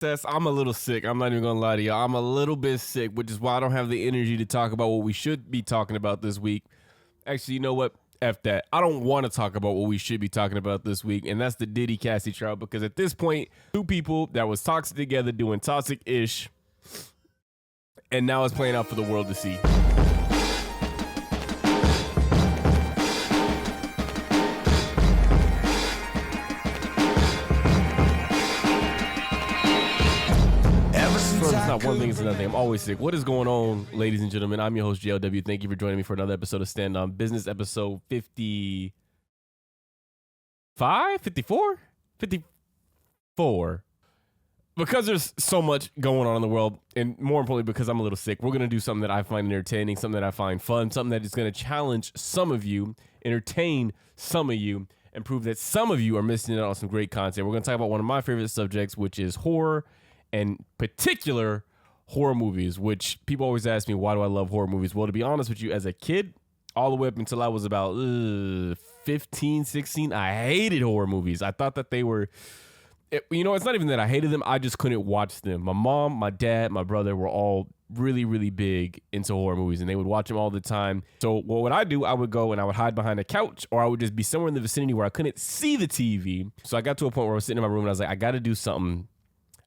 Tess, I'm a little sick. I'm not even gonna lie to you. I'm a little bit sick, which is why I don't have the energy to talk about what we should be talking about this week. Actually, you know what? F that. I don't want to talk about what we should be talking about this week, and that's the Diddy Cassie trial, because at this point, two people that was toxic together doing toxic-ish, and now it's playing out for the world to see. It's not one thing, it's another thing. I'm always sick. What is going on, ladies and gentlemen? I'm your host, JLW. Thank you for joining me for another episode of Stand On Business, episode 55? 54? 54. Because there's so much going on in the world, and more importantly, because I'm a little sick, we're going to do something that I find entertaining, something that I find fun, something that is going to challenge some of you, entertain some of you, and prove that some of you are missing out on some great content. We're going to talk about one of my favorite subjects, which is horror, and particular horror movies, which people always ask me, why do I love horror movies? Well, to be honest with you, as a kid, all the way up until I was about 15, 16, I hated horror movies. I thought that they were, it's not even that I hated them. I just couldn't watch them. My mom, my dad, my brother were all really, really big into horror movies, and they would watch them all the time. So what would I do? I would go and I would hide behind a couch, or I would just be somewhere in the vicinity where I couldn't see the TV. So I got to a point where I was sitting in my room and I was like, I got to do something.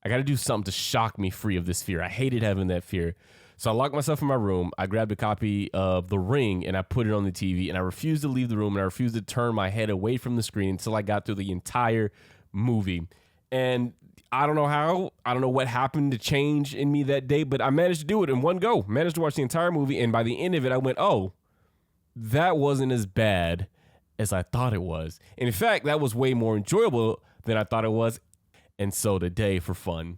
I got to do something to shock me free of this fear. I hated having that fear. So I locked myself in my room. I grabbed a copy of The Ring and I put it on the TV, and I refused to leave the room, and I refused to turn my head away from the screen until I got through the entire movie. And I don't know how, I don't know what happened to change in me that day, but I managed to do it in one go. Managed to watch the entire movie, and by the end of it, I went, oh, that wasn't as bad as I thought it was. And in fact, that was way more enjoyable than I thought it was. And so today, for fun,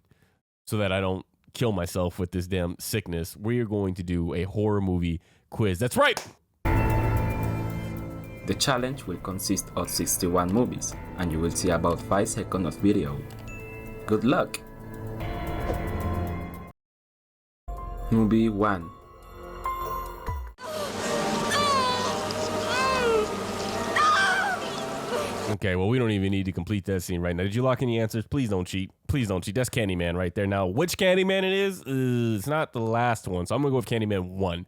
so that I don't kill myself with this damn sickness, we are going to do a horror movie quiz. That's right! The challenge will consist of 61 movies, and you will see about 5 seconds of video. Good luck! Movie 1. Okay, well, we don't even need to complete that scene right now. Did you lock any answers? Please don't cheat. Please don't cheat. That's Candyman right there. Now, which Candyman it is? It's not the last one. So I'm going to go with Candyman 1.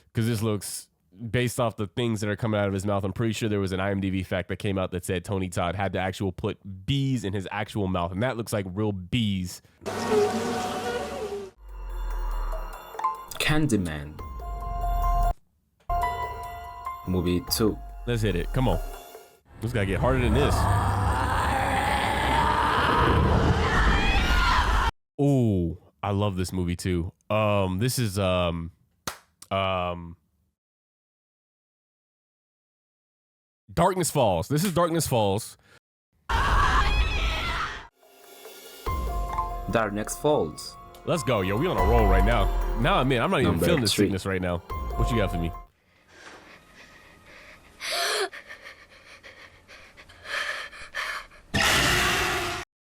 Because this looks, based off the things that are coming out of his mouth, I'm pretty sure there was an IMDb fact that came out that said Tony Todd had to actually put bees in his actual mouth. And that looks like real bees. Candyman. Movie 2. Let's hit it. Come on. This gotta get harder than this. Oh, I love this movie too. This is Darkness Falls. This is Darkness Falls. Darkness Falls. Let's go, yo. We on a roll right now. Now I'm in. I'm not even Number feeling this 3. sickness right now. What you got for me?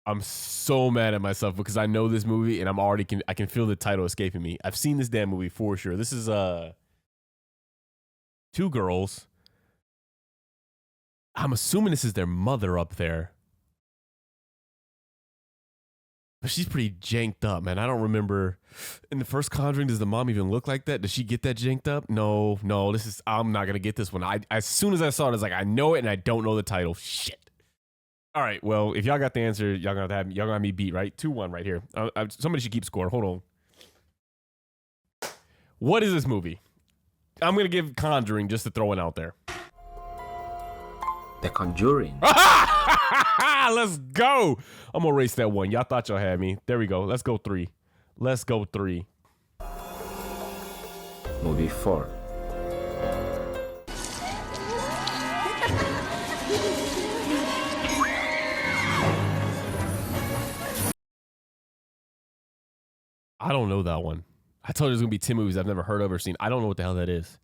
I'm so mad at myself because I know this movie and I can feel the title escaping me. I've seen this damn movie for sure. This is two girls. I'm assuming this is their mother up there. But she's pretty janked up, man. I don't remember. In the first Conjuring, does the mom even look like that? Does she get that janked up? No. I'm not going to get this one. As soon as I saw it, I was like, I know it and I don't know the title. Shit. All right, well, if y'all got the answer, y'all gonna have me beat, right? 2-1 right here. Somebody should keep score. Hold on. What is this movie? I'm gonna give Conjuring just to throw it out there. The Conjuring. Let's go. I'm gonna erase that one. Y'all thought y'all had me. There we go. Let's go 3. Let's go 3. Movie 4. I don't know that one. I told you there's going to be 10 movies I've never heard of or seen. I don't know what the hell that is.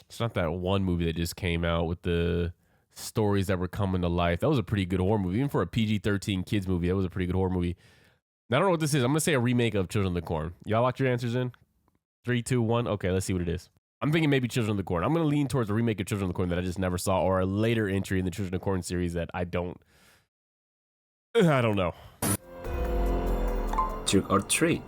It's not that one movie that just came out with the stories that were coming to life. That was a pretty good horror movie. Even for a PG-13 kids movie, that was a pretty good horror movie. Now, I don't know what this is. I'm going to say a remake of Children of the Corn. Y'all locked your answers in? 3, 2, 1. Okay, let's see what it is. I'm thinking maybe Children of the Corn. I'm going to lean towards a remake of Children of the Corn that I just never saw, or a later entry in the Children of the Corn series that I don't I don't know. Trick or Treat.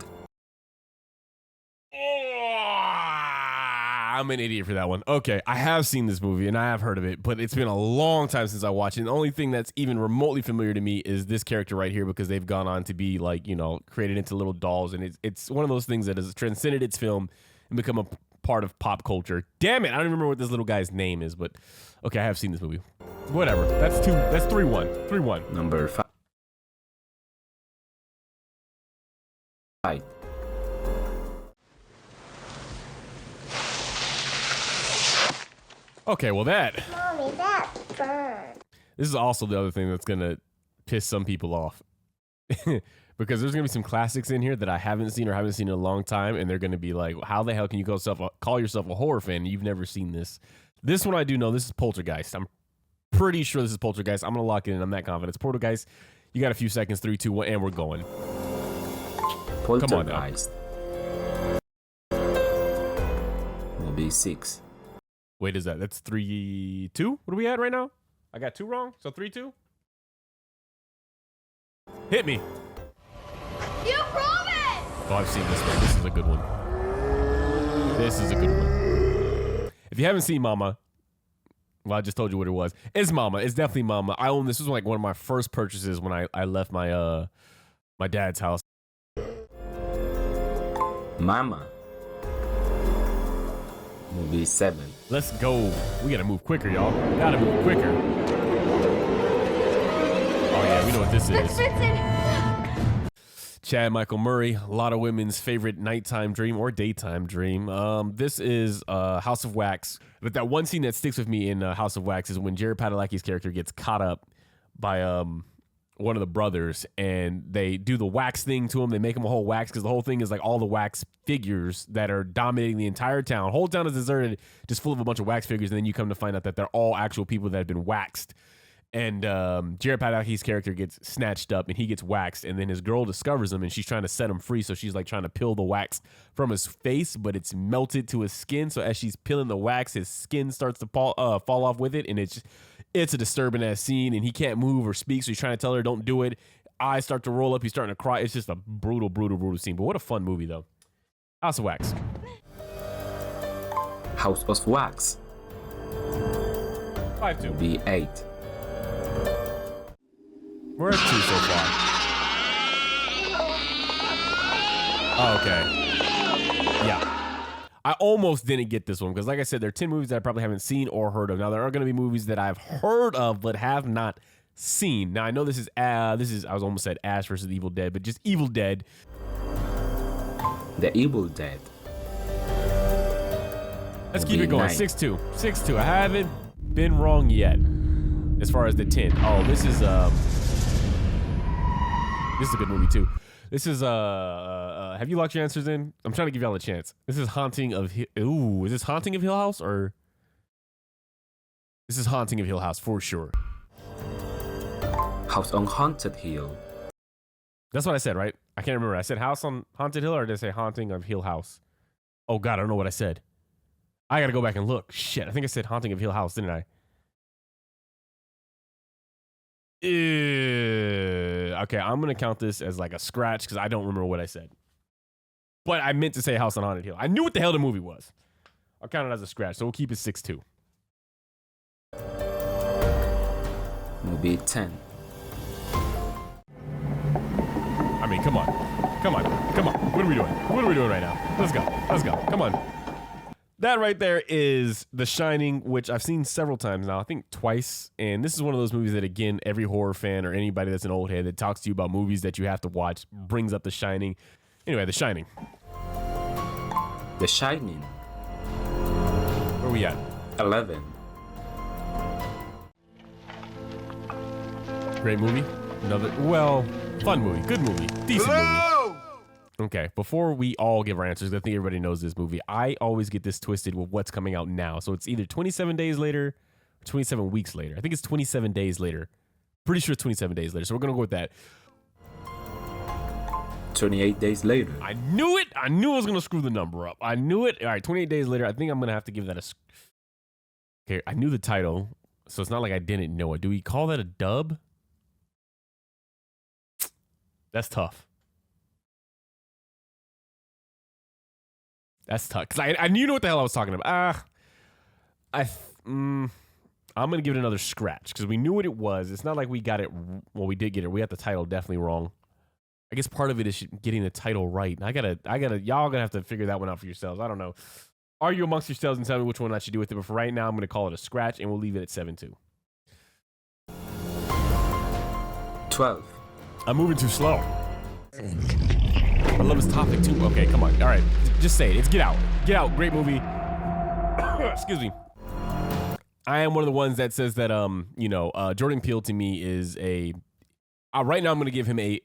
I'm an idiot for that one. Okay, I have seen this movie and I have heard of it, but it's been a long time since I watched it. And the only thing that's even remotely familiar to me is this character right here, because they've gone on to be like, you know, created into little dolls. And it's one of those things that has transcended its film and become a part of pop culture. Damn it, I don't remember what this little guy's name is, but okay, I have seen this movie. Whatever. That's 3-1. 3-1. Number 5. Okay, well that. Mommy, that's fun. This is also the other thing that's gonna piss some people off. Because there's gonna be some classics in here that I haven't seen or haven't seen in a long time, and they're gonna be like, how the hell can you call yourself a horror fan and you've never seen this? This one I do know. This is Poltergeist. I'm pretty sure this is Poltergeist. I'm gonna lock it in. I'm that confident. It's Poltergeist. You got a few seconds. 3, 2, 1, and we're going. Poltergeist. Movie 6. Wait, is that's 3-2? What are we at right now? I got 2 wrong, so 3-2. Hit me. You promised! Oh, I've seen this one. This is a good one. This is a good one. If you haven't seen Mama, well, I just told you what it was. It's Mama. It's definitely Mama. I own this. This was like one of my first purchases when I left my my dad's house. Mama. Movie 7. Let's go. We gotta move quicker, y'all. Gotta move quicker. Oh yeah, we know what this is. Chad Michael Murray, a lot of women's favorite nighttime dream or daytime dream. This is House of Wax. But that one scene that sticks with me in House of Wax is when Jared Padalecki's character gets caught up by one of the brothers, and they do the wax thing to him. They make him a whole wax, because the whole thing is like all the wax figures that are dominating the entire town. Whole town is deserted, just full of a bunch of wax figures, and then you come to find out that they're all actual people that have been waxed. And Jared Padalecki's character gets snatched up and he gets waxed, and then his girl discovers him and she's trying to set him free. So she's like trying to peel the wax from his face, but it's melted to his skin. So as she's peeling the wax, his skin starts to fall off with it, and it's a disturbing ass scene, and he can't move or speak. So he's trying to tell her don't do it. Eyes start to roll up. He's starting to cry. It's just a brutal, brutal, brutal scene. But what a fun movie though. House of Wax. House of Wax. 5-2. Movie 8. We're at 2 so far. Oh, okay. Yeah. I almost didn't get this one because, like I said, there are 10 movies that I probably haven't seen or heard of. Now, there are going to be movies that I've heard of but have not seen. Now, I know this is I was almost said Ash versus the Evil Dead, but just Evil Dead. The Evil Dead. Let's keep it going. 6-2. 6-2. I haven't been wrong yet as far as the 10. Oh, this is a good movie too. This is have you locked your answers in? I'm trying to give y'all a chance. This is Haunting of is this Haunting of Hill House, or this is Haunting of Hill House for sure. House on Haunted Hill. That's what I said, right? I can't remember. I said House on Haunted Hill, or did I say Haunting of Hill House? Oh God, I don't know what I said. I gotta go back and look. Shit, I think I said Haunting of Hill House, didn't I? Okay, I'm gonna count this as like a scratch because I don't remember what I said. But I meant to say House on Haunted Hill. I knew what the hell the movie was. I'll count it as a scratch, so we'll keep it 6-2. Movie 10. I mean, come on. Come on. Come on. What are we doing? What are we doing right now? Let's go. Let's go. Come on. That right there is The Shining, which I've seen several times now, I think twice. And this is one of those movies that, again, every horror fan or anybody that's an old head that talks to you about movies that you have to watch brings up The Shining. Anyway, The Shining. The Shining. Where we at? 11. Great movie. Another, well, fun movie. Good movie. Decent movie. Okay, before we all give our answers, I think everybody knows this movie. I always get this twisted with what's coming out now. So it's either 27 days later or 27 weeks later. I think it's 27 days later. Pretty sure it's 27 days later. So we're going to go with that. 28 days later. I knew it. I knew I was going to screw the number up. I knew it. All right, 28 days later. I think I'm going to have to give that a... Okay, I knew the title, so it's not like I didn't know it. Do we call that a dub? That's tough. That's tough. Because I knew what the hell I was talking about. I'm going to give it another scratch because we knew what it was. It's not like we got it. Well, we did get it. We got the title definitely wrong. I guess part of it is getting the title right. Y'all gonna have to figure that one out for yourselves. I don't know. Argue amongst yourselves and tell me which one I should do with it. But for right now, I'm going to call it a scratch and we'll leave it at 7-2. 12. I'm moving too slow. I love this topic too. Okay, come on. All right, just say it. It's Get Out. Get Out, great movie. Excuse me. I am one of the ones that says that Jordan Peele to me is a. Right now, I'm going to give him a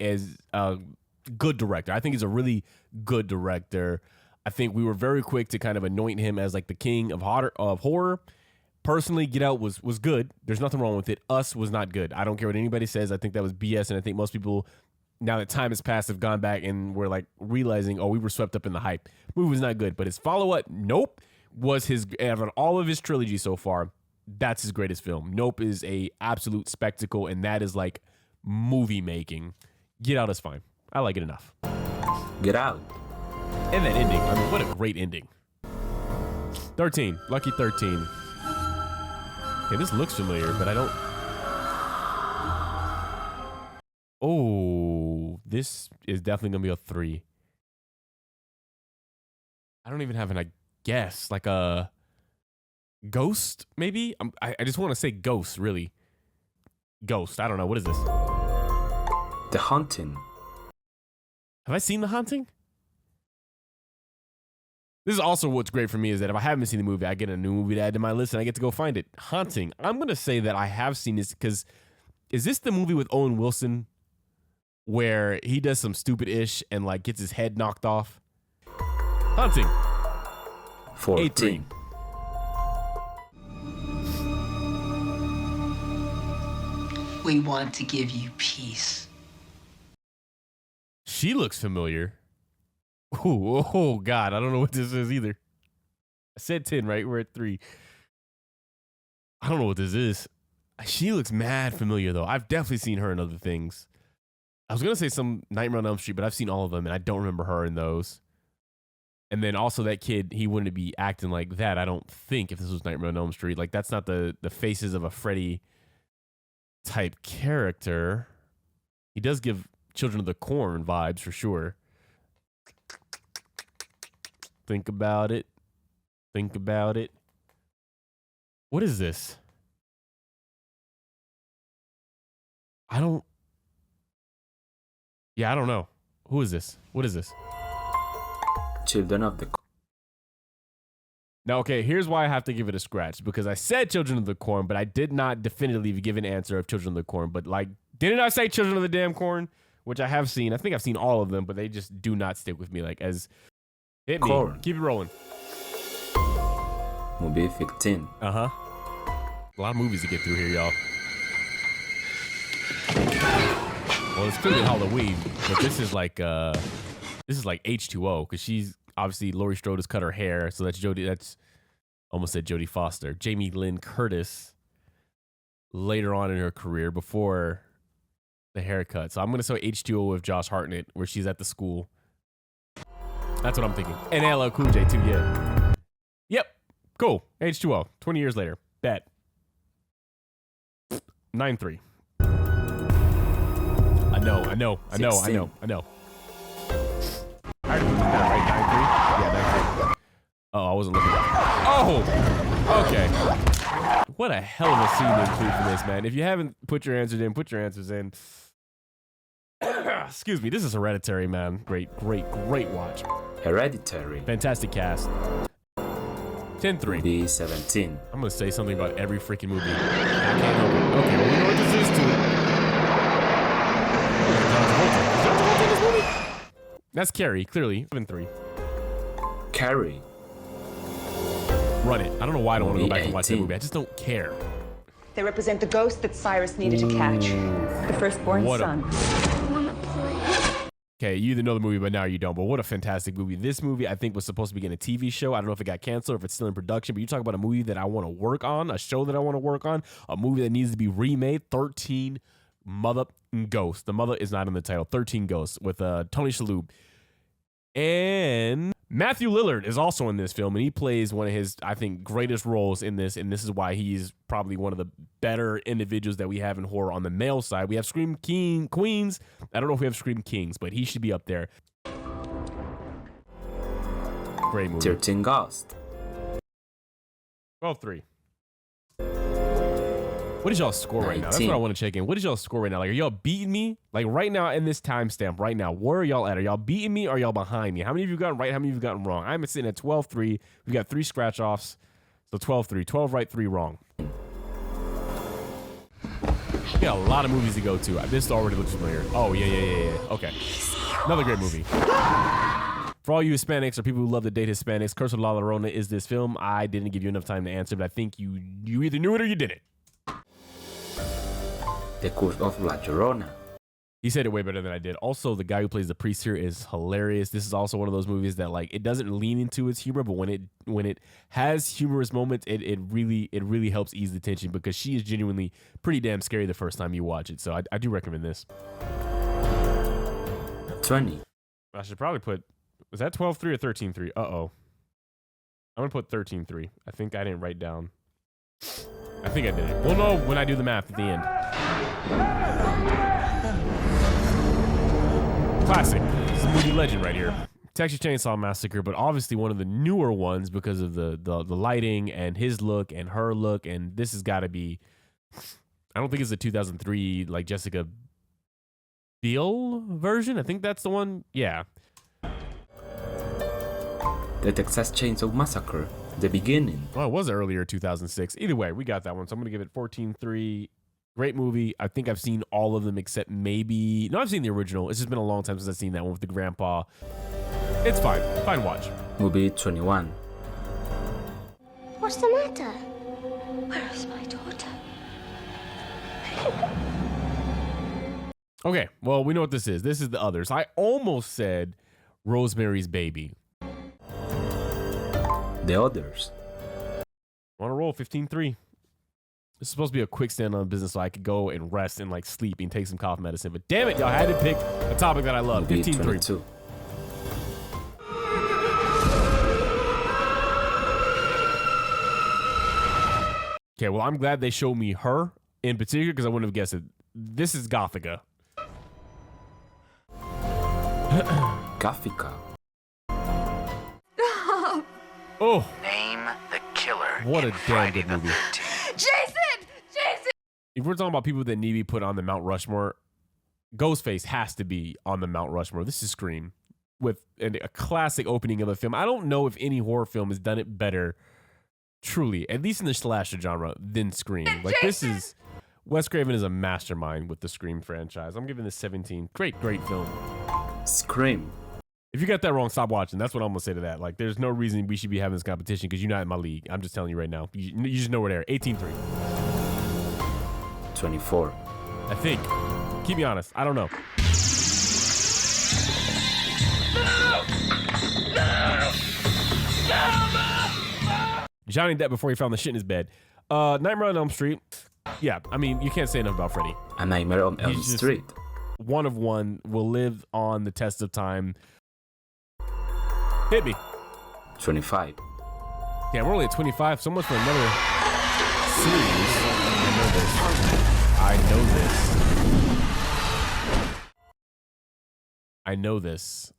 good director. I think he's a really good director. I think we were very quick to kind of anoint him as like the king of horror. Personally, Get Out was good. There's nothing wrong with it. Us was not good. I don't care what anybody says. I think that was BS, and I think most people, now that time has passed, have gone back and were like realizing, oh, we were swept up in the hype. Movie was not good, but his follow-up, Nope, was his, out of all of his trilogy so far, that's his greatest film. Nope is a absolute spectacle, and that is like movie making. Get Out is fine. I like it enough. Get Out. And that ending. I mean, what a great ending. 13. Lucky 13. Okay, this looks familiar, but I don't. Oh, this is definitely going to be a 3. I don't even have a guess. Like a Ghost, maybe? I just want to say Ghost, really. Ghost. I don't know. What is this? The Haunting. Have I seen The Haunting? This is also what's great for me is that if I haven't seen the movie, I get a new movie to add to my list and I get to go find it. Haunting. I'm going to say that I have seen this because is this the movie with Owen Wilson where he does some stupid-ish and like gets his head knocked off? Haunting. 14. 8-3. We want to give you peace. She looks familiar. Oh, God. I don't know what this is either. I said 10, right? We're at 3. I don't know what this is. She looks mad familiar, though. I've definitely seen her in other things. I was going to say some Nightmare on Elm Street, but I've seen all of them, and I don't remember her in those. And then also that kid, he wouldn't be acting like that, I don't think, if this was Nightmare on Elm Street. Like, that's not the faces of a Freddy type character. He does give Children of the Corn vibes, for sure. Think about it. Think about it. What is this? I don't know. Who is this? What is this? Children of the. Now, okay, here's why I have to give it a scratch. Because I said Children of the Corn, but I did not definitively give an answer of Children of the Corn. But, like, didn't I say Children of the Damn Corn? Which I have seen. I think I've seen all of them, but they just do not stick with me. Like, as... Hit me. Corn. Keep it rolling. Movie 15. Uh-huh. A lot of movies to get through here, y'all. Well, it's clearly Halloween, but this is like H2O, because she's obviously Laurie Strode has cut her hair, so that's Jodie. That's almost said Jodie Foster. Jamie Lynn Curtis later on in her career before the haircut. So I'm gonna say H2O with Josh Hartnett, where she's at the school. That's what I'm thinking. And LL Cool J too, yeah. Yep. Cool. H2O. 20 years later. Bet. 9-3. I know. I already put this down, right? 9-3? Yeah, 9-3. Oh, I wasn't looking. Oh! Okay. What a hell of a scene to include for this, man. If you haven't put your answers in, put your answers in. Excuse me. This is Hereditary, man. Great watch. Hereditary. Fantastic cast. 10-3. Movie 17. I'm going to say something about every freaking movie. I can't help it. Okay, well, we know what this is, too. John Travolta in this movie? That's Carrie, clearly. 7-3. Carrie. Run it. I don't know why I don't want to go back and watch that 18. movie. I just don't care. They represent the ghost that Cyrus needed to catch. The firstborn What a- son. Okay, you either know the movie, but now you don't. But what a fantastic movie. This movie, I think, was supposed to be getting a TV show. I don't know if it got canceled or if it's still in production, but you talk about a movie that I want to work on, a show that I want to work on, a movie that needs to be remade. 13 Mother Ghost. The mother is not in the title. 13 Ghosts with Tony Shalhoub. And Matthew Lillard is also in this film, and he plays one of his, I think, greatest roles in this, and this is why he's probably one of the better individuals that we have in horror on the male side. We have Scream Queens. I don't know if we have Scream Kings, but he should be up there. Great movie. 13 Ghosts. 12-3. What is y'all score right now? That's what I want to check in. What is y'all score right now? Like, are y'all beating me? Like, right now in this timestamp, right now, where are y'all at? Are y'all beating me or are y'all behind me? How many of you gotten right? How many of you gotten wrong? I'm sitting at 12-3. We've got 3 scratch-offs. So 12-3. 12 right, 3 wrong. We got a lot of movies to go to. This already looks familiar. Oh, yeah. Okay. Another great movie. For all you Hispanics or people who love to date Hispanics, Curse of La Llorona is this film. I didn't give you enough time to answer, but I think you either knew it or you didn't. The Curse of La Llorona. He said it way better than I did. Also, the guy who plays the priest here is hilarious. This is also one of those movies that, like, it doesn't lean into its humor, but when it has humorous moments, it really helps ease the tension because she is genuinely pretty damn scary the first time you watch it. So I do recommend this. 20. I should probably put, was that 12-3 or 13-3? Uh-oh. I'm gonna put 13-3. I think I didn't write down. I think I did it. We'll know when I do the math at the end. Classic. This is a movie legend right here. Texas Chainsaw Massacre, but obviously one of the newer ones because of the lighting and his look and her look. And this has got to be, I don't think it's a 2003 like Jessica Biel version. I think that's the one. Yeah. The Texas Chainsaw Massacre. The beginning. Well, it was earlier 2006. Either way, we got that one. So I'm going to give it 14-3. Great movie. I think I've seen all of them except maybe... No, I've seen the original. It's just been a long time since I've seen that one with the grandpa. It's fine. Fine watch. Movie 21. What's the matter? Where is my daughter? Okay, well, we know what this is. This is The Others. I almost said Rosemary's Baby. The Others. On a roll, 15-3. This is supposed to be a quick stand on business so I could go and rest and like sleep and take some cough medicine. But damn it, y'all had to pick a topic that I love. 15-3. Okay, well, I'm glad they showed me her in particular because I wouldn't have guessed it. This is Gothica. Gothica. Oh. Name the killer. What a damn good movie. Jason! If we're talking about people that need to be put on the Mount Rushmore, Ghostface has to be on the Mount Rushmore. This is Scream with a classic opening of a film. I don't know if any horror film has done it better, truly, at least in the slasher genre, than Scream. Like, this is... Wes Craven is a mastermind with the Scream franchise. I'm giving this 17. Great film. Scream. If you got that wrong, stop watching. That's what I'm going to say to that. Like, there's no reason we should be having this competition because you're not in my league. I'm just telling you right now. You just know we're there. 18-3. 24. I think. Keep me honest. I don't know. Johnny Depp before he found the shit in his bed. Nightmare on Elm Street. Yeah, I mean, you can't say enough about Freddy. A Nightmare on Elm Street. One of one, will live on the test of time. Hit me. 25. Yeah, we're only at 25. So much for another series. I know this.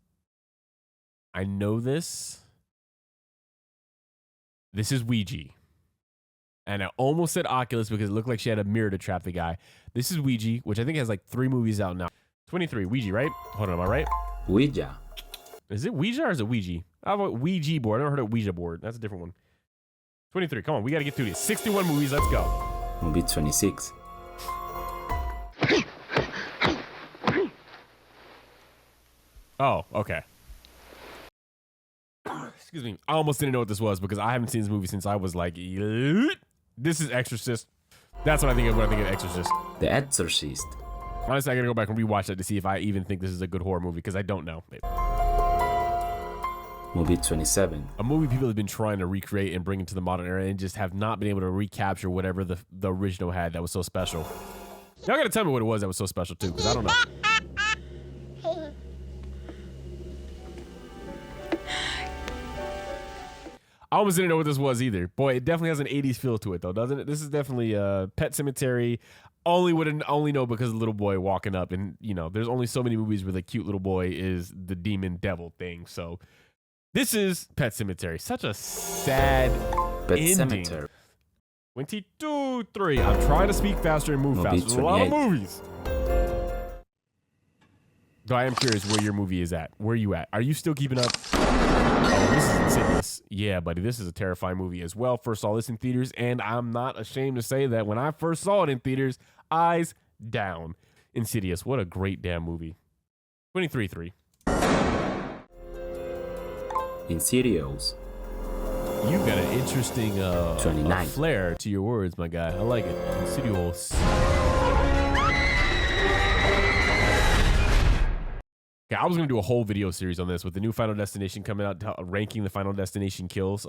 This is Ouija. And I almost said Oculus because it looked like she had a mirror to trap the guy. This is Ouija, which I think has like 3 movies out now. 23, Ouija, right? Hold on, am I right? Ouija. Is it Ouija or is it Ouija? How about Ouija board? I never heard of Ouija board. That's a different one. 23, come on, we got to get through these. 61 movies, let's go. Movie 26. Oh, okay. Excuse me. I almost didn't know what this was because I haven't seen this movie since I was like, this is Exorcist. That's what I think of when I think of Exorcist. The Exorcist. Honestly, I gotta go back and rewatch that to see if I even think this is a good horror movie because I don't know. Movie 27. A movie people have been trying to recreate and bring into the modern era and just have not been able to recapture whatever the original had that was so special. Y'all gotta tell me what it was that was so special too, because I don't know. I almost didn't know what this was either. Boy, it definitely has an 80s feel to it though, doesn't it? This is definitely Pet Sematary. Only know because of the little boy walking up, and you know, there's only so many movies where the cute little boy is the demon devil thing. So this is Pet Sematary. Such a sad Pet ending. Sematary. 22, 3. I'm trying to speak faster and move faster. There's a lot of 28. movies. Though I am curious where your movie is at. Where are you at? Are you still keeping up? Oh, this is Insidious. Yeah, buddy, this is a terrifying movie as well. First saw this in theaters, and I'm not ashamed to say that when I first saw it in theaters, eyes down. Insidious, what a great damn movie. 23-3. Insidious. You got an interesting 29. flair to your words, my guy. I like it. Insidious. Okay, I was gonna do a whole video series on this with the new Final Destination coming out, ranking the Final Destination kills.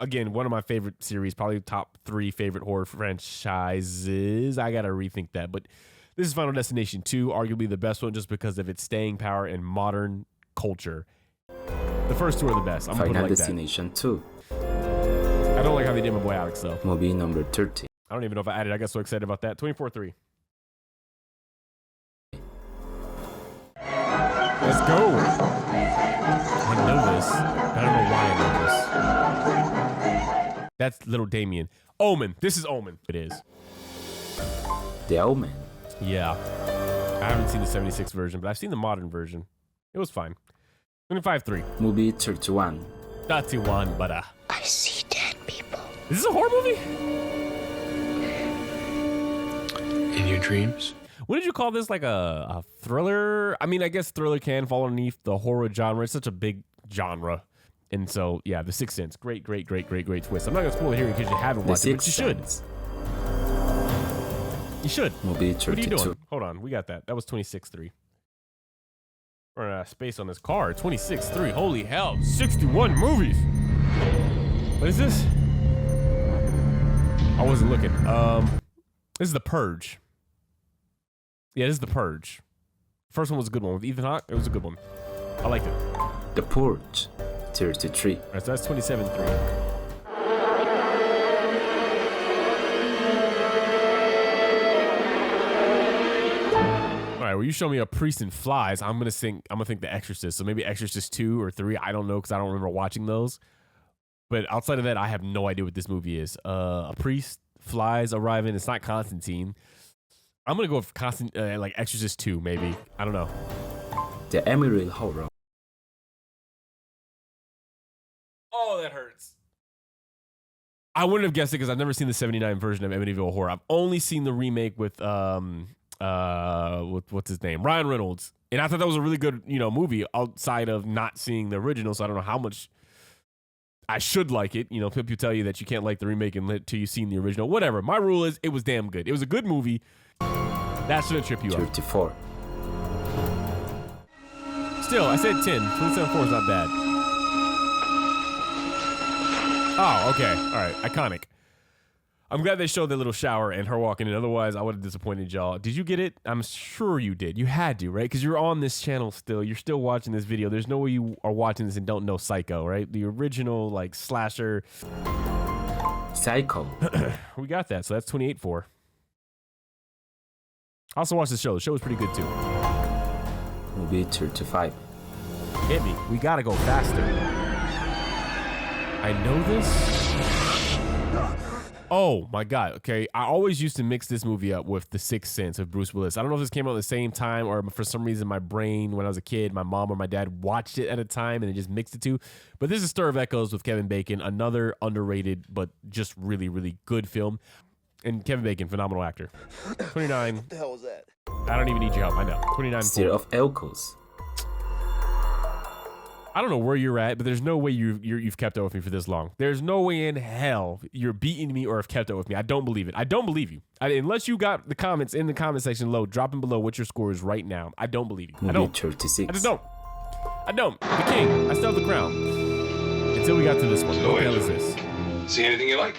Again, one of my favorite series, probably top 3 favorite horror franchises. I gotta rethink that, but this is Final Destination 2, arguably the best one just because of its staying power and modern culture. The first 2 are the best. I'm gonna put it Final like Destination 2. that. I don't like how they did my boy Alex though. Movie number 30. I don't even know if I added. I got so excited about that. 24-3. Let's go. I know this, but I don't know why I know this. That's little Damien. Omen. This is Omen. It is. The Omen. Yeah. I haven't seen the 76 version, but I've seen the modern version. It was fine. 25-3. Movie 31. 31, but I see dead people. is this a horror movie? In your dreams? What did you call this? Like a thriller? I mean, I guess thriller can fall underneath the horror genre. It's such a big genre. And so, yeah, The Sixth Sense. Great twist. I'm not going to spoil it here because you haven't The watched it, but you Sixth should. Sense. You should. Movie What are you 32. doing? Hold on. We got that. That was 26-3. Running out of space on this car. 26-3. Holy hell. 61 movies. What is this? I wasn't looking. This is The Purge. Yeah, this is The Purge. First one was a good one. With Ethan Hawke, it was a good one. I liked it. The Purge. 33. All right, so that's 27-3. All right, well, you show me a priest and flies. I'm gonna think The Exorcist. So maybe Exorcist 2 or 3. I don't know because I don't remember watching those. But outside of that, I have no idea what this movie is. A priest, flies arriving. It's not Constantine. I'm gonna go with like Exorcist 2, maybe. I don't know. The Amityville Horror. Oh, that hurts. I wouldn't have guessed it because I've never seen the 79 version of Amityville Horror. I've only seen the remake with what's his name? Ryan Reynolds. And I thought that was a really good, movie outside of not seeing the original, so I don't know how much I should like it. People tell you that you can't like the remake until you've seen the original. Whatever. My rule is it was damn good. It was a good movie. That shouldn't trip you up. 34. Still, I said 10. 27-4 is not bad. Oh, okay. All right. Iconic. I'm glad they showed that little shower and her walking in. Otherwise, I would have disappointed y'all. Did you get it? I'm sure you did. You had to, right? Because you're on this channel still. You're still watching this video. There's no way you are watching this and don't know Psycho, right? The original, like, slasher. Psycho. We got that. So that's 28-4. I also watched the show. The show was pretty good, too. Movie 35. Hit me. We got to go faster. I know this. Oh my God. Okay. I always used to mix this movie up with The Sixth Sense of Bruce Willis. I don't know if this came out at the same time or for some reason my brain when I was a kid, my mom or my dad watched it at a time and they just mixed the two. But this is Stir of Echoes with Kevin Bacon, another underrated but just really, really good film. And Kevin Bacon, phenomenal actor. 29. What the hell was that? I don't even need your help. I know. 29. Stir of Echoes. I don't know where you're at, but there's no way you've kept up with me for this long. There's no way in hell you're beating me or have kept up with me. I don't believe it. I don't believe you. Unless you got the comments in the comment section below, dropping below what your score is right now. I don't believe you. I Movie don't. 36. I just don't. I don't. The king. I still have the crown. Until we got to this one. What the hell is this? See anything you like?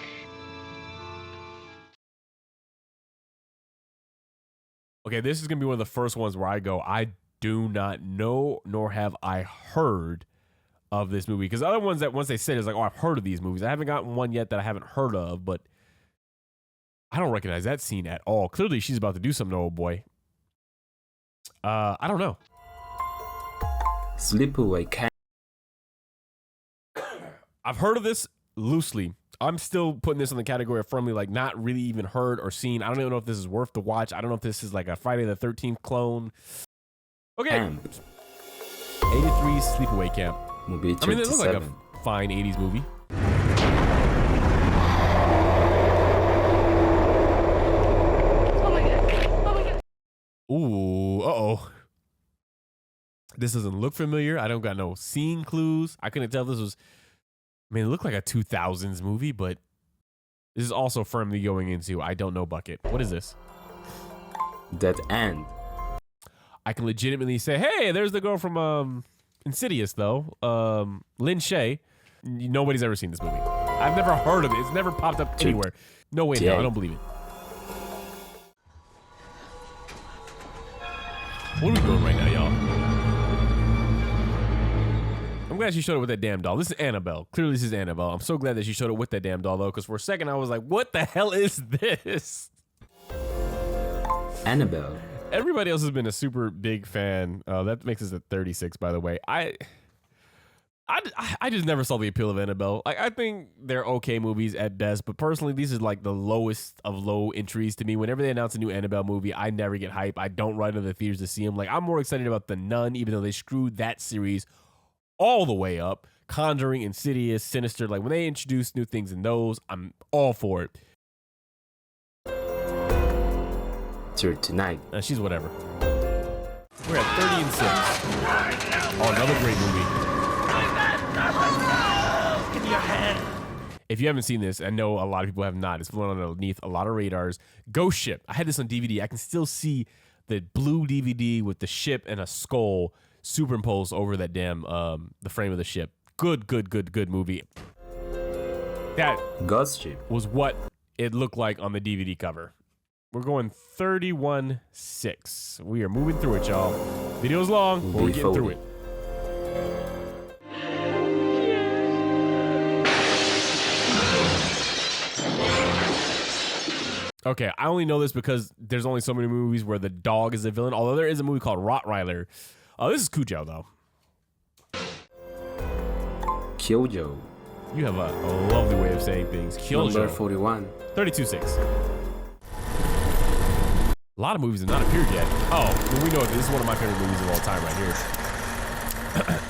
Okay, this is gonna be one of the first ones where I go, I do not know, nor have I heard of this movie. Because other ones that once they said it's like, oh, I've heard of these movies. I haven't gotten one yet that I haven't heard of, but I don't recognize that scene at all. Clearly, she's about to do something to old boy. I don't know. Sleepaway Camp. I've heard of this loosely. I'm still putting this in the category of firmly like not really even heard or seen. I don't even know if this is worth the watch. I don't know if this is like a Friday the 13th clone. Okay. 83 Sleepaway Camp. Movie 37. I mean, it looks like a fine 80s movie. Oh my god. Oh my god. Ooh, uh-oh. This doesn't look familiar. I don't got no scene clues. I couldn't tell if this was, I mean, it looked like a 2000s movie, but this is also firmly going into I don't know bucket. What is this? Dead End. I can legitimately say, hey, there's the girl from Insidious, though. Lynn Shay. Nobody's ever seen this movie. I've never heard of it. It's never popped up anywhere. No way, no, I don't believe it. What are we doing right now, y'all? I'm glad she showed it with that damn doll. This is Annabelle. Clearly, this is Annabelle. I'm so glad that she showed it with that damn doll, though, because for a second, I was like, what the hell is this? Annabelle. Everybody else has been a super big fan. That makes us at 36, by the way. I just never saw the appeal of Annabelle. Like, I think they're okay movies at best, but personally, these are like the lowest of low entries to me. Whenever they announce a new Annabelle movie, I never get hype. I don't run to the theaters to see them. Like, I'm more excited about The Nun, even though they screwed that series all the way up. Conjuring, Insidious, Sinister. Like, when they introduce new things in those, I'm all for it. 39. She's whatever. We're at 30 and 6. Oh, another great movie. If you haven't seen this, I know a lot of people have not. It's flown underneath a lot of radars. Ghost Ship. I had this on DVD. I can still see the blue DVD with the ship and a skull superimposed over that damn the frame of the ship. Good movie. That Ghost Ship was what it looked like on the DVD cover. We're going 31-6. We are moving through it, y'all. Video's long, but we're getting through it. Okay, I only know this because there's only so many movies where the dog is the villain, although there is a movie called Rottweiler. This is Cujo, though. Kyojo. You have a lovely way of saying things. Kyojo. Number 41. 32-6. A lot of movies have not appeared yet. Oh, well, we know this is one of my favorite movies of all time right here.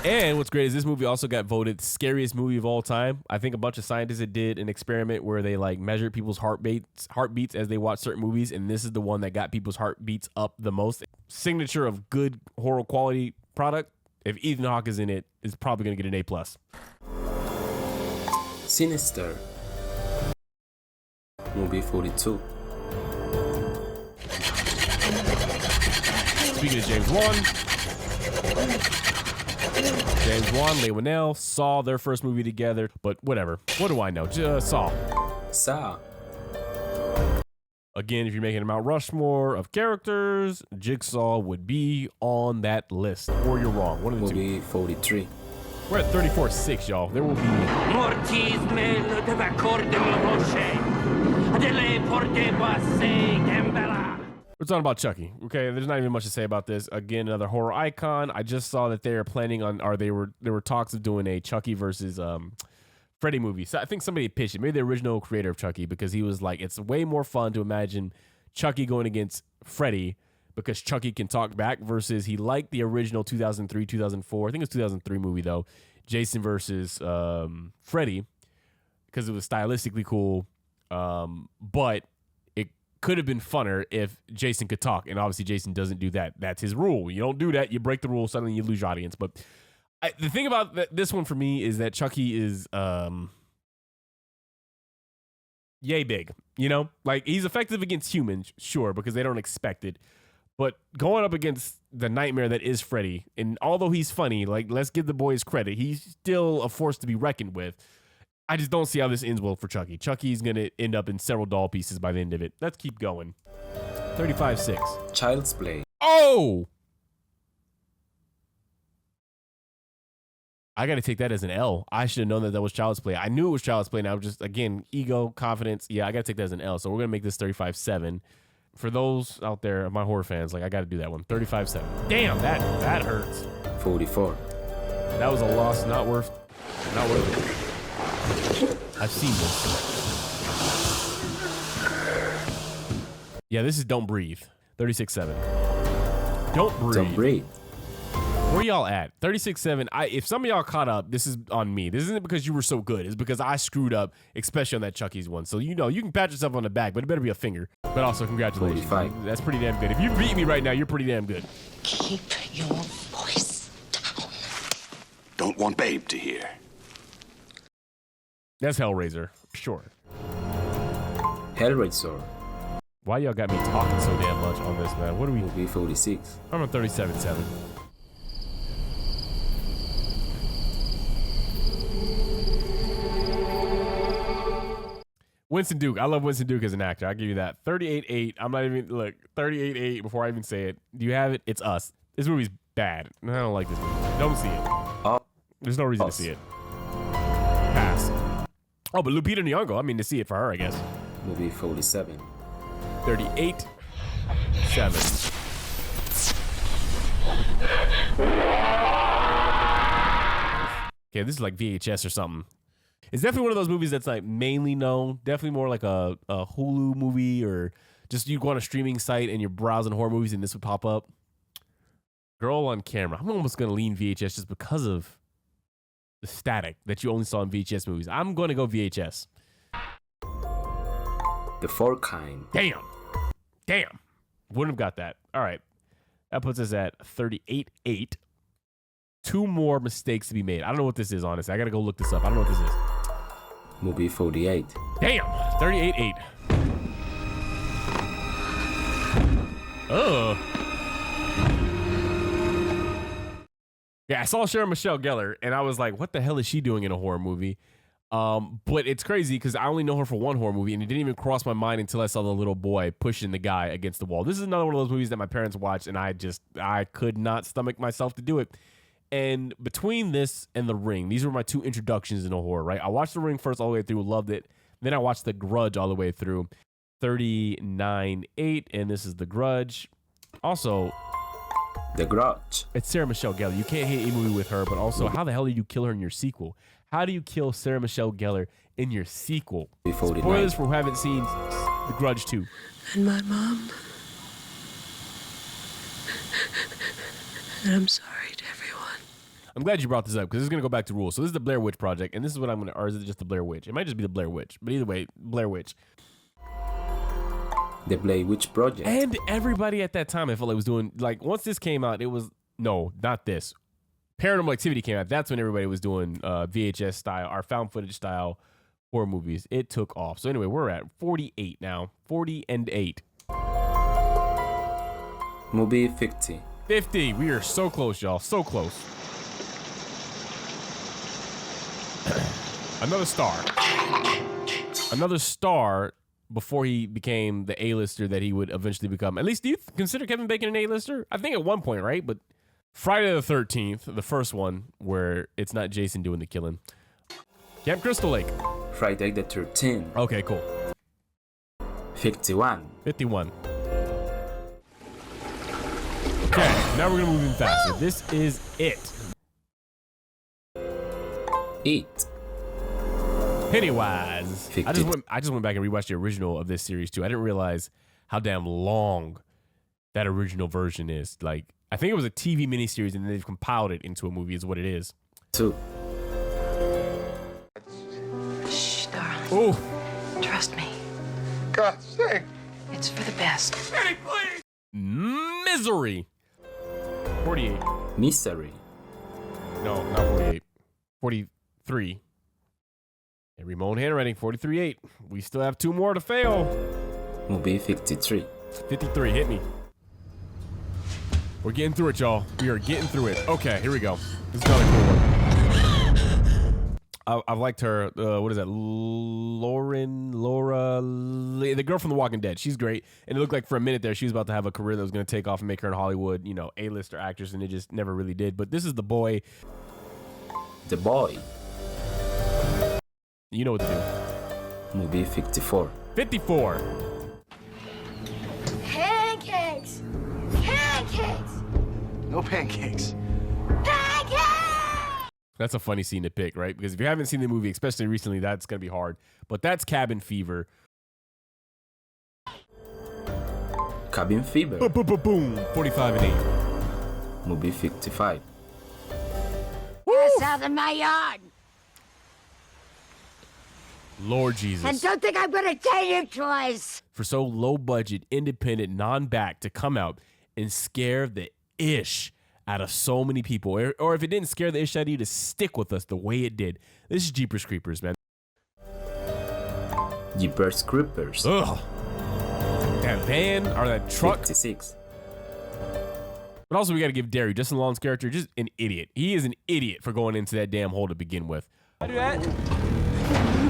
And what's great is this movie also got voted scariest movie of all time. I think a bunch of scientists did an experiment where they like measured people's heartbeats as they watch certain movies, and this is the one that got people's heartbeats up the most. Signature of good horror quality product. If Ethan Hawke is in it, it's probably gonna get an A+. Sinister. Movie 42. Speaking of James Wan, Leigh Whannell saw their first movie together, but whatever. What do I know? Saw. Again, if you're making a Mount Rushmore of characters, Jigsaw would be on that list. Or you're wrong. One of the two. Movie 43. We're at 34-6, y'all. There will be... We're talking about Chucky. Okay, there's not even much to say about this. Again, another horror icon. I just saw that they are planning on, or there were talks of doing a Chucky versus Freddy movie. So I think somebody pitched it, maybe the original creator of Chucky, because he was like, it's way more fun to imagine Chucky going against Freddy because Chucky can talk back versus he liked the original 2003, 2004. I think it was 2003 movie though. Jason versus Freddy because it was stylistically cool, but could have been funner if Jason could talk, and obviously Jason doesn't do that. That's his rule. You don't do that. You break the rule, suddenly you lose your audience. But the thing about this one for me is that Chucky is yay big. You know, like he's effective against humans, sure, because they don't expect it. But going up against the nightmare that is Freddy, and although he's funny, like let's give the boy his credit, he's still a force to be reckoned with. I just don't see how this ends well for Chucky. Chucky's going to end up in several doll pieces by the end of it. Let's keep going. 35.6. Child's Play. Oh! I got to take that as an L. I should have known that was Child's Play. I knew it was Child's Play. Now, just, again, ego, confidence. Yeah, I got to take that as an L. So we're going to make this 35.7. For those out there, my horror fans, like, I got to do that one. 35.7. Damn, that hurts. 44. That was a loss. Not worth it. I've seen this. Yeah, this is Don't Breathe. 36.7. Don't Breathe. Don't Breathe. Where y'all at? 36.7. If some of y'all caught up, this is on me. This isn't because you were so good. It's because I screwed up, especially on that Chucky's one. So, you know, you can pat yourself on the back, but it better be a finger. But also, congratulations. 45. That's pretty damn good. If you beat me right now, you're pretty damn good. Keep your voice down. Don't want Babe to hear. That's Hellraiser. Sure. Hellraiser. Why y'all got me talking so damn much on this, man? What do we... Movie 46. I'm on 37.7. Winston Duke. I love Winston Duke as an actor. I'll give you that. 38.8. I'm not even... Look, 38.8 before I even say it. Do you have it? It's Us. This movie's bad. I don't like this movie. Don't see it. There's no reason to see it. Pass. Oh, but Lupita Nyong'o. I mean, to see it for her, I guess. Movie 47. 38.7. Okay, this is like VHS or something. It's definitely one of those movies that's like mainly known. Definitely more like a Hulu movie, or just you go on a streaming site and you're browsing horror movies and this would pop up. Girl on Camera. I'm almost going to lean VHS just because of the static that you only saw in VHS movies. I'm going to go VHS. The Four Kind. Damn. Wouldn't have got that. All right. That puts us at 38.8. 2 more mistakes to be made. I don't know what this is, honestly. I got to go look this up. I don't know what this is. Movie 48. Damn. 38.8. Yeah, I saw Sarah Michelle Gellar, and I was like, what the hell is she doing in a horror movie? But it's crazy because I only know her for one horror movie, and it didn't even cross my mind until I saw the little boy pushing the guy against the wall. This is another one of those movies that my parents watched, and I could not stomach myself to do it. And between this and The Ring, these were my 2 introductions into horror, right? I watched The Ring first all the way through, loved it. Then I watched The Grudge all the way through. 39.8, and this is The Grudge. Also, The Grudge. it's Sarah Michelle Gellar. You can't hate a movie with her, but also, how the hell do you kill her in your sequel? How do you kill Sarah Michelle Gellar in your sequel? Spoilers for who haven't seen The Grudge 2. And my mom. And I'm sorry to everyone. I'm glad you brought this up because this is going to go back to rules. So this is the Blair Witch Project, and this is what I'm going to, or is it just the Blair Witch? It might just be the Blair Witch, but either way, Blair Witch. The Blair Witch Project. And everybody at that time, I felt like was doing, like, once this came out, it was, no, not this. Paranormal Activity came out. That's when everybody was doing VHS style, or found footage style horror movies. It took off. So anyway, we're at 48 now. 40-8. Movie 50. 50. We are so close, y'all. So close. Another star. Another star before he became the A-lister that he would eventually become. At least, do you consider Kevin Bacon an A-lister? I think at one point, right? But Friday the 13th, the first one, where it's not Jason doing the killing. Camp Crystal Lake. Friday the 13th. Okay, cool. 51. 51. Okay, now we're going to move even faster. This is it. It. Pennywise. 50. I just went back and rewatched the original of this series too. I didn't realize how damn long that original version is. Like, I think it was a TV miniseries and they've compiled it into a movie is what it is. 2. Shh, darling. Oh, Trust me. God's sake. It's for the best. Misery. 48. Misery. No, not 48. 43. And Ramon handwriting, 43.8. We still have 2 more to fail. Movie 53. 53, hit me. We're getting through it, y'all. We are getting through it. Okay, here we go. This is another cool one. I've liked her. What is that? Laura, the girl from The Walking Dead. She's great. And it looked like for a minute there, she was about to have a career that was going to take off and make her in Hollywood, you know, A-lister actress, and it just never really did. But this is The Boy. The Boy. You know what to do. Movie 54. 54. Pancakes! Pancakes! No pancakes. Pancakes! That's a funny scene to pick, right? Because if you haven't seen the movie, especially recently, that's going to be hard. But that's Cabin Fever. Cabin Fever. Boom. 45 and 8. Movie 55. Pass out in my yard! Lord Jesus. And don't think I'm gonna tell you twice! For so low budget, independent, non-back to come out and scare the ish out of so many people. Or if it didn't scare the ish out of you, to stick with us the way it did. This is Jeepers Creepers, man. Jeepers Creepers. Ugh. That van or that truck. 56. But also, we got to give Derry, Justin Long's character, just an idiot. He is an idiot for going into that damn hole to begin with. I do that?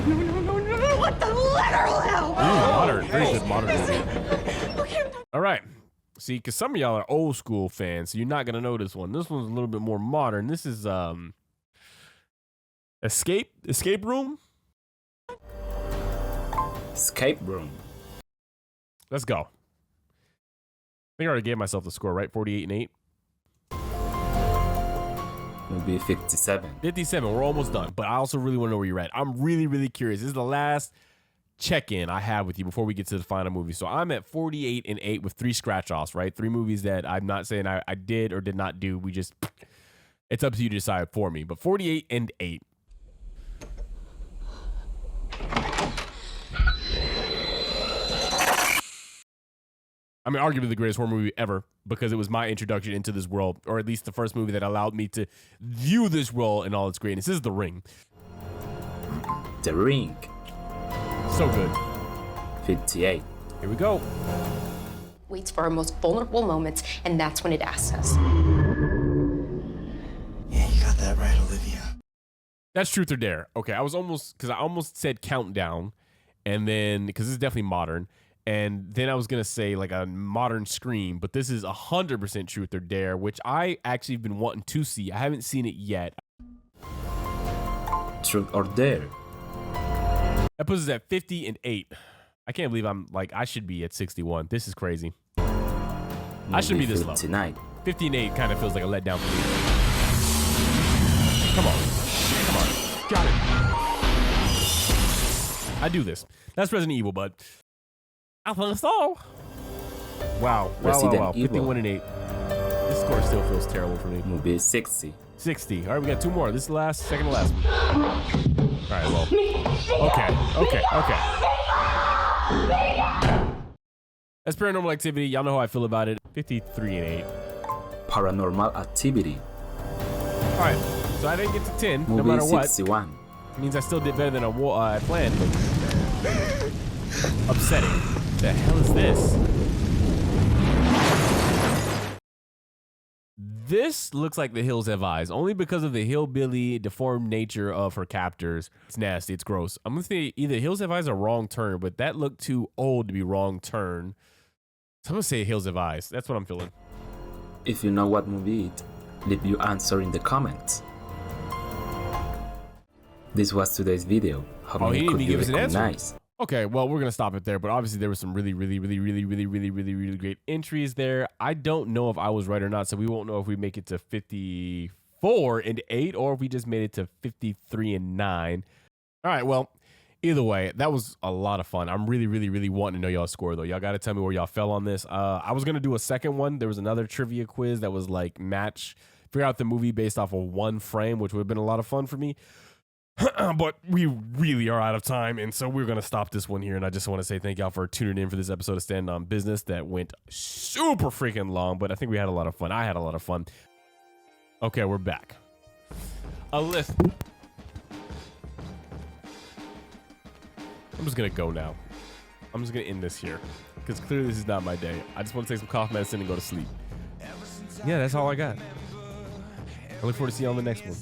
No, what the literal hell? Modern. Very good modern movie. All right. See, because some of y'all are old school fans, so you're not going to know this one. This one's a little bit more modern. This is Escape Room? Escape Room. Let's go. I think I already gave myself the score, right? 48 and 8. Movie 57. 57. We're almost done, but I also really want to know where you're at. I'm really, really curious. This is the last check-in I have with you before we get to the final movie. So I'm at 48 and 8 with 3 scratch-offs, right? 3 movies that I'm not saying I did or did not do. We just, it's up to you to decide for me. But 48 and 8. I mean, arguably the greatest horror movie ever, because it was my introduction into this world, or at least the first movie that allowed me to view this world in all its greatness. This is The Ring. The Ring. So good. 58. Here we go. Waits for our most vulnerable moments, and that's when it asks us. Yeah, you got that right, Olivia. That's Truth or Dare. Okay, I almost said Countdown, and then, because this is definitely modern, and then I was going to say like a modern Scream, but this is 100% Truth or Dare, which I actually have been wanting to see. I haven't seen it yet. Truth or Dare. That puts us at 50 and 8. I can't believe I should be at 61. This is crazy. I shouldn't be this low. 59. 50 and 8 kind of feels like a letdown for me. Come on. Got it. I do this. That's Resident Evil, bud. I think so. Wow. Resident Evil. 51 and 8. This score still feels terrible for me. Movie 60. 60. All right, we got 2 more. This is the last, second to last one. All right, well. Okay. That's Paranormal Activity. Y'all know how I feel about it. 53 and 8. Paranormal Activity. All right, so I didn't get to 10, Movie no matter what. 61. It means I still did better than I planned. But upsetting. The hell is this? This looks like The Hills Have Eyes, only because of the hillbilly, deformed nature of her captors. It's nasty. It's gross. I'm going to say either Hills Have Eyes or Wrong Turn, but that looked too old to be Wrong Turn. So I'm going to say Hills Have Eyes. That's what I'm feeling. If you know what movie it, leave your answer in the comments. This was today's video. How many could you recognize? Okay, well, we're going to stop it there, but obviously there were some really great entries there. I don't know if I was right or not, so we won't know if we make it to 54 and 8 or if we just made it to 53 and 9. All right, well, either way, that was a lot of fun. I'm really wanting to know y'all's score, though. Y'all got to tell me where y'all fell on this. I was going to do a second one. There was another trivia quiz that was like figure out the movie based off of one frame, which would have been a lot of fun for me. But we really are out of time, and so we're going to stop this one here, and I just want to say thank y'all for tuning in for this episode of Stand On Business that went super freaking long, but I think we had a lot of fun. I had a lot of fun. Okay, we're back. Listen. I'm just going to go now. I'm just going to end this here, because clearly this is not my day. I just want to take some cough medicine and go to sleep. Yeah, that's all I got. I look forward to seeing you on the next one.